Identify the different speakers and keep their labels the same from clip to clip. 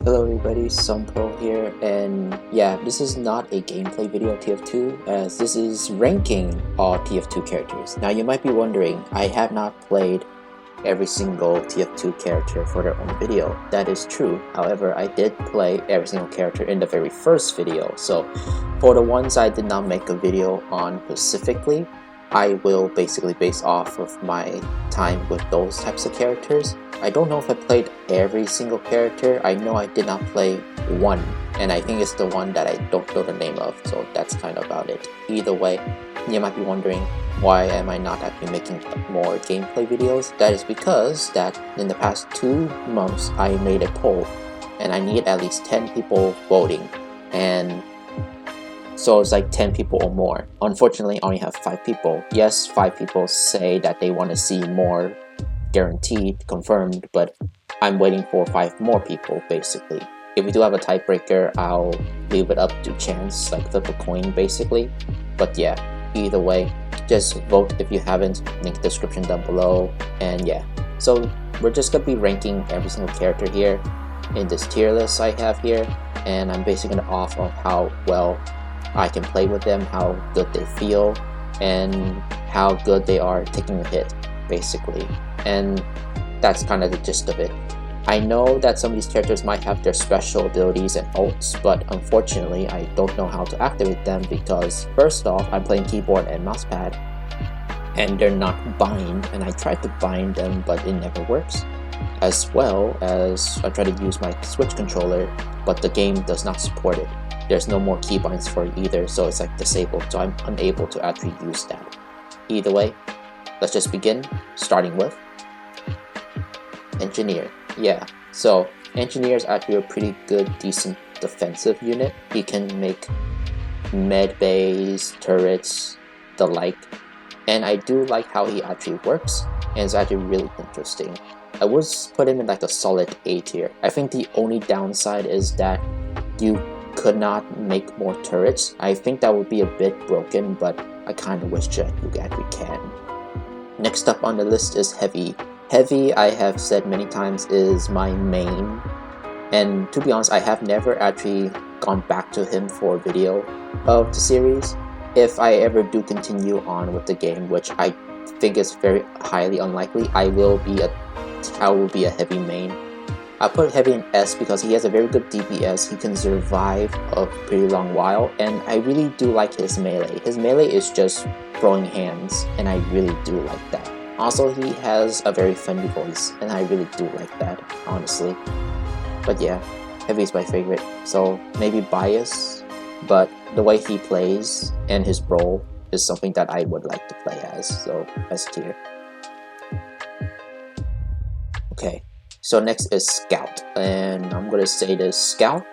Speaker 1: Hello everybody, Sunpearl here, and yeah, this is not a gameplay video of TF2, as this is ranking all TF2 characters. Now you might be wondering, I have not played every single TF2 character for their own video. That is true, however, I did play every single character in the very first video, so for the ones I did not make a video on specifically, I will basically base off of my time with those types of characters. I don't know if I played every single character. I know I did not play one, and I think it's the one that I don't know the name of, so that's kind of about it. Either way, you might be wondering, why am I not actually making more gameplay videos? That is because that in the past 2 months I made a poll, and I need at least 10 people voting, and so it's like 10 people or more. Unfortunately, I only have 5 people. Yes, 5 people say that they want to see more guaranteed, confirmed, but I'm waiting for 5 more people basically. If we do have a tiebreaker, I'll leave it up to chance, like flip a coin basically. But yeah, either way, just vote if you haven't, link description down below, and yeah. So we're just gonna be ranking every single character here in this tier list I have here, and I'm basing it off of how well I can play with them, how good they feel, and how good they are taking a hit basically. And that's kind of the gist of it. I know that some of these characters might have their special abilities and ults, but unfortunately I don't know how to activate them because first off, I'm playing keyboard and mousepad and they're not bind, and I tried to bind them but it never works. As well as I try to use my Switch controller, but the game does not support it. There's no more keybinds for it either, so it's like disabled, so I'm unable to actually use that. Either way, let's just begin, starting with Engineer. Yeah, so Engineer is actually a pretty good, decent defensive unit. He can make med bays, turrets, the like, and I do like how he actually works, and it's actually really interesting. I would put him in like a solid A tier. I think the only downside is that you could not make more turrets. I think that would be a bit broken, but I kind of wish that you actually can. Next up on the list is Heavy. Heavy, I have said many times, is my main, and to be honest, I have never actually gone back to him for a video of the series. If I ever do continue on with the game, which I think is very highly unlikely, I will be a Heavy main. I put Heavy in S because he has a very good DPS, he can survive a pretty long while, and I really do like his melee. His melee is just throwing hands, and I really do like that. Also, he has a very friendly voice, and I really do like that, honestly. But yeah, Heavy is my favorite, so maybe bias, but the way he plays and his role is something that I would like to play as, so S tier. Okay, so next is Scout, and I'm gonna say this Scout,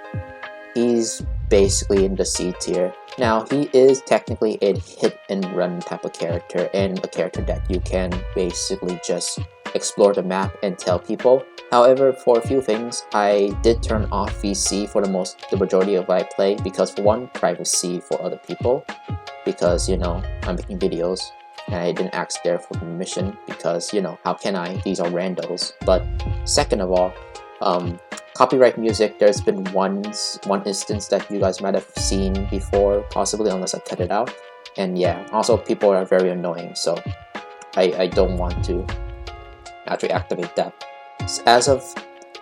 Speaker 1: he's basically in the C tier. Now, he is technically a hit and run type of character, and a character that you can basically just explore the map and tell people. However, for a few things, I did turn off VC for the majority of what I play, because for one, privacy for other people, because you know, I'm making videos and I didn't ask there for permission because, you know, how can I? These are randos. But second of all, copyright music, there's been one instance that you guys might have seen before, possibly, unless I cut it out. And yeah, also people are very annoying, so I don't want to actually activate that. As of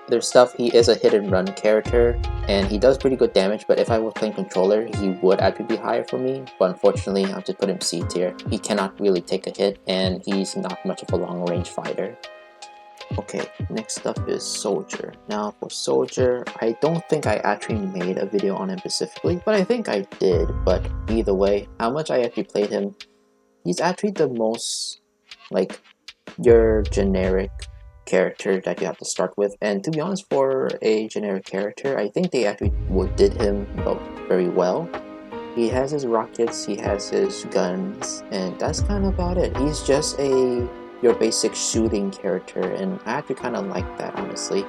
Speaker 1: their stuff, he is a hit and run character, and he does pretty good damage, but if I were playing controller, he would actually be higher for me, but unfortunately, I have to put him C tier. He cannot really take a hit, and he's not much of a long range fighter. Okay, next up is Soldier. Now for Soldier, I don't think I actually made a video on him specifically, but I think I did. But either way, how much I actually played him, he's actually the most, like, your generic character that you have to start with. And to be honest, for a generic character, I think they actually did him very well. He has his rockets, he has his guns, and that's kind of about it. He's just your basic shooting character, and I actually kind of like that, honestly.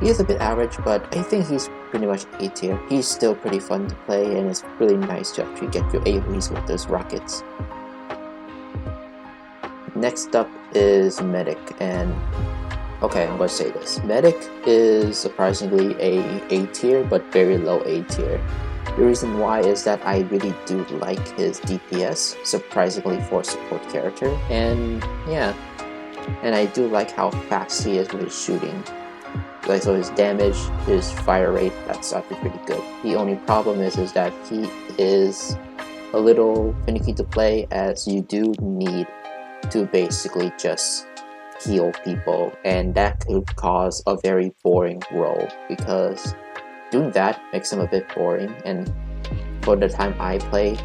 Speaker 1: He is a bit average, but I think he's pretty much A tier. He's still pretty fun to play, and it's really nice to actually get your AoEs with those rockets. Next up is Medic, and Okay, I'm going to say this. Medic is surprisingly a tier, but very low A tier. The reason why is that I really do like his DPS, surprisingly for a support character, and yeah, and I do like how fast he is with his shooting. Like, so his damage, his fire rate, that's actually pretty good. The only problem is that he is a little finicky to play, as you do need to basically just heal people, and that could cause a very boring role, because doing that makes him a bit boring. And for the time I play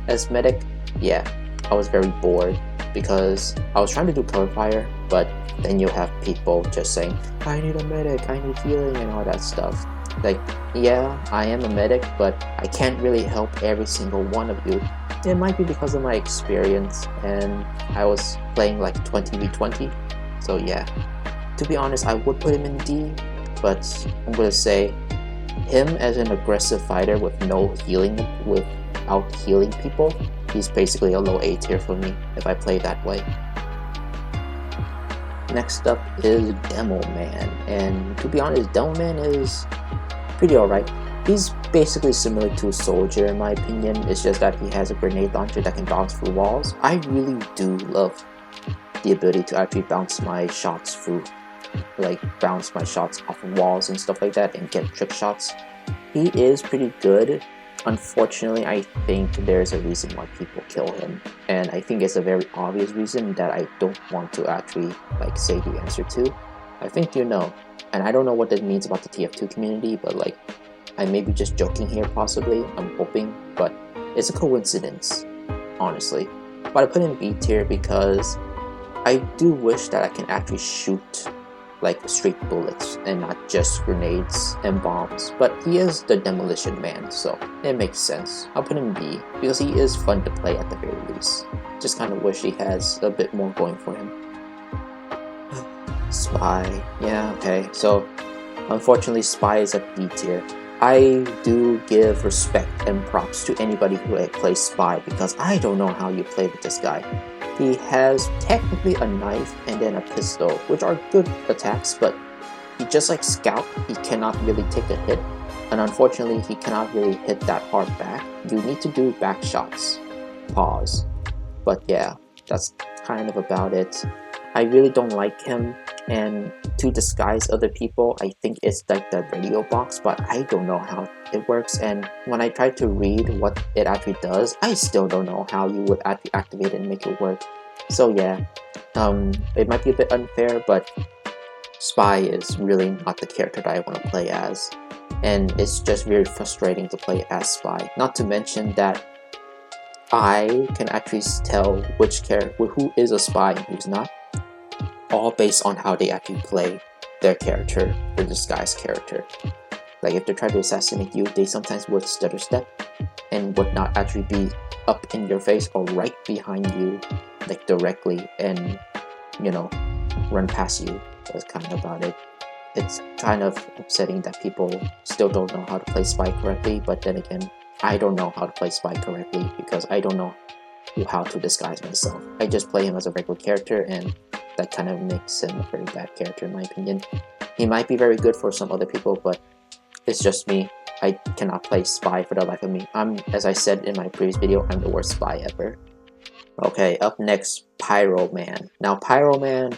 Speaker 1: as medic, yeah, I was very bored because I was trying to do cover fire, but then you have people just saying, I need a medic, I need healing, and all that stuff. Like, yeah, I am a medic, but I can't really help every single one of you. It might be because of my experience, and I was playing like 20v20, so yeah. To be honest, I would put him in D, but I'm gonna say him as an aggressive fighter with no healing, without healing people, he's basically a low A tier for me if I play that way. Next up is Demo Man, and to be honest, Demo Man is pretty alright. He's basically similar to a soldier in my opinion. It's just that he has a grenade launcher that can bounce through walls. I really do love the ability to actually bounce my shots through, like bounce my shots off of walls and stuff like that and get trick shots. He is pretty good. Unfortunately, I think there's a reason why people kill him, and I think it's a very obvious reason that I don't want to actually like say the answer to. I think you know, and I don't know what that means about the TF2 community, but like, I may be just joking here possibly, I'm hoping, but it's a coincidence, honestly. But I put in B tier because I do wish that I can actually shoot like straight bullets and not just grenades and bombs, but he is the demolition man, so it makes sense. I'll put him B because he is fun to play at the very least. Just kind of wish he has a bit more going for him. Spy, yeah, okay, so unfortunately Spy is at B tier. I do give respect and props to anybody who plays Spy because I don't know how you play with this guy. He has technically a knife and then a pistol, which are good attacks, but he just like Scout, he cannot really take a hit, and unfortunately he cannot really hit that hard back. You need to do back shots. Pause. But yeah, that's kind of about it. I really don't like him, and to disguise other people, I think it's like the radio box, but I don't know how it works, and when I try to read what it actually does, I still don't know how you would actually activate it and make it work. So yeah, it might be a bit unfair, but Spy is really not the character that I want to play as, and it's just very frustrating to play as Spy. Not to mention that I can actually tell which character, who is a spy and who's not, all based on how they actually play their character, their disguised character. Like if they try to assassinate you, they sometimes would stutter step and would not actually be up in your face or right behind you, like directly, and you know, run past you. That's kind of about it. It's kind of upsetting that people still don't know how to play Spy correctly, but then again, I don't know how to play Spy correctly because I don't know how to disguise myself. I just play him as a regular character, and that kind of makes him a very bad character in my opinion. He might be very good for some other people, but it's just me. I cannot play Spy for the life of me. As I said in my previous video, I'm the worst Spy ever. Okay, up next, Pyro Man. Now Pyro Man,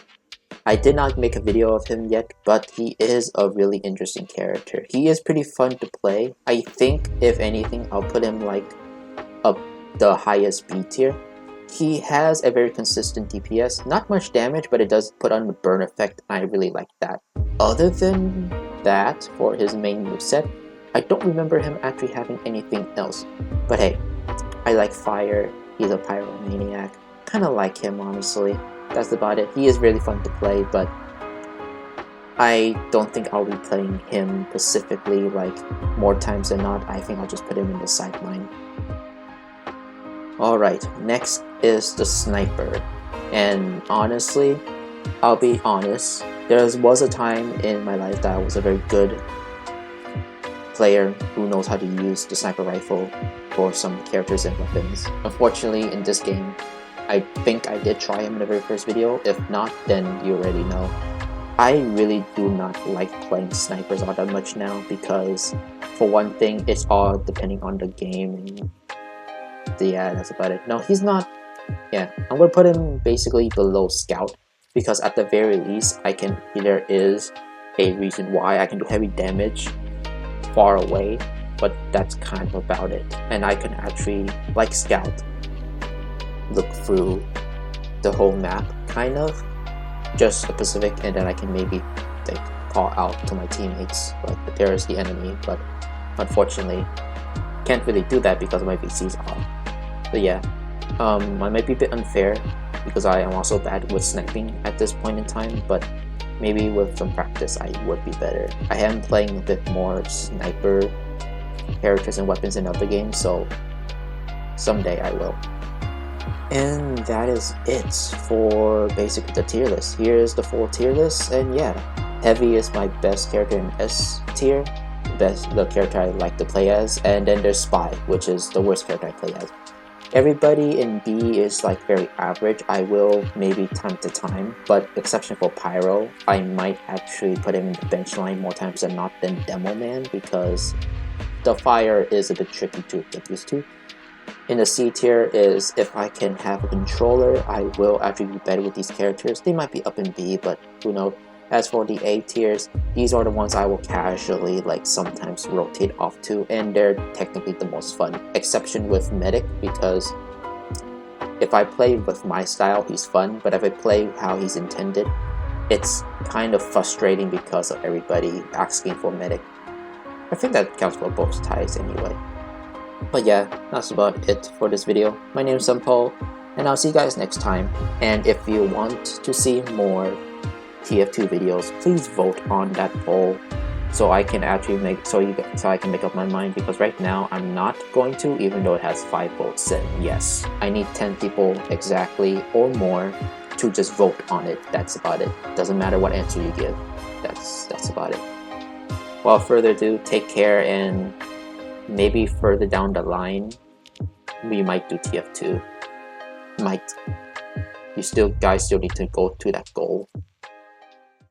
Speaker 1: I did not make a video of him yet, but he is a really interesting character. He is pretty fun to play. I think, if anything, I'll put him like up the highest B tier. He has a very consistent DPS, not much damage, but it does put on the burn effect, and I really like that. Other than that, for his main moveset, I don't remember him actually having anything else. But hey, I like fire, he's a pyromaniac, kinda like him honestly. That's about it. He is really fun to play, but I don't think I'll be playing him specifically like more times than not. I think I'll just put him in the sideline. Alright, next is the Sniper, and honestly, I'll be honest, there was a time in my life that I was a very good player who knows how to use the sniper rifle for some characters and weapons. Unfortunately, in this game, I think I did try him in the very first video. If not, then you already know. I really do not like playing snipers all that much now because, for one thing, it's all depending on the game. And yeah, that's about it. No, he's not. Yeah, I'm gonna put him basically below scout because at the very least, there is a reason why I can do heavy damage far away, but that's kind of about it. And I can actually, like scout, look through the whole map, kind of, just specific, and then I can maybe like call out to my teammates like there's the enemy, but unfortunately can't really do that because my VC's off. So yeah, I might be a bit unfair because I am also bad with sniping at this point in time, but maybe with some practice I would be better. I am playing a bit more sniper characters and weapons in other games, so someday I will. And that is it for basically the tier list. Here's the full tier list, and yeah, Heavy is my best character in S tier, the character I like to play as, and then there's Spy, which is the worst character I play as. Everybody in B is like very average. I will maybe time to time, but exception for Pyro, I might actually put him in the bench line more times than not than Demo Man because the fire is a bit tricky to get used to. In the C tier is if I can have a controller, I will actually be better with these characters. They might be up in B, but who knows. As for the A tiers, these are the ones I will casually like sometimes rotate off to, and they're technically the most fun. Exception with Medic, because if I play with my style, he's fun, but if I play how he's intended, it's kind of frustrating because of everybody asking for Medic. I think that counts for both ties anyway. But yeah, that's about it for this video. My name is Paul, and I'll see you guys next time. And if you want to see more TF2 videos, please vote on that poll so I can actually I can make up my mind, because right now I'm not going to, even though it has 5 votes. And yes, I need 10 people exactly or more to just vote on it. That's about it. Doesn't matter what answer you give. That's about it. Without further ado, take care, and maybe further down the line we might do TF2. Might. You guys still need to go to that goal.